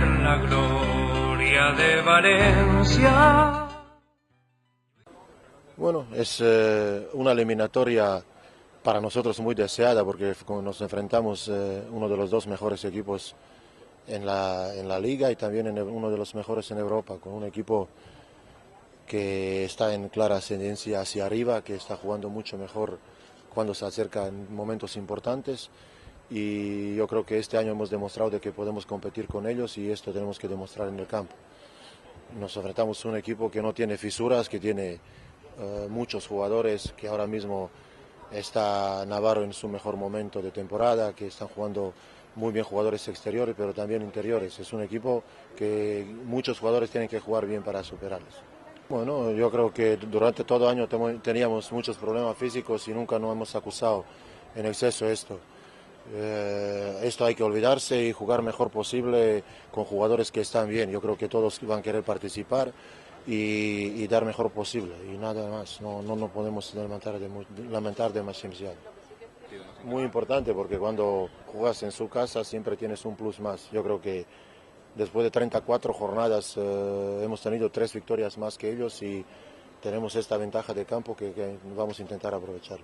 ver la gloria de Valencia. Bueno, es una eliminatoria para nosotros muy deseada porque nos enfrentamos uno de los dos mejores equipos en la liga y también uno de los mejores en Europa, con un equipo que está en clara ascendencia hacia arriba, que está jugando mucho mejor cuando se acerca en momentos importantes, y yo creo que este año hemos demostrado de que podemos competir con ellos y esto tenemos que demostrar en el campo. Nos enfrentamos a un equipo que no tiene fisuras, que tiene muchos jugadores, que ahora mismo está Navarro en su mejor momento de temporada, que están jugando muy bien jugadores exteriores, pero también interiores. Es un equipo que muchos jugadores tienen que jugar bien para superarlos. Bueno, yo creo que durante todo el año teníamos muchos problemas físicos y nunca nos hemos acusado en exceso esto. Esto hay que olvidarse y jugar mejor posible con jugadores que están bien. Yo creo que todos van a querer participar y dar mejor posible y nada más. No podemos lamentar demasiado. Muy importante porque cuando juegas en su casa siempre tienes un plus más. Yo creo que después de 34 jornadas hemos tenido 3 victorias más que ellos y tenemos esta ventaja de campo que vamos a intentar aprovechar.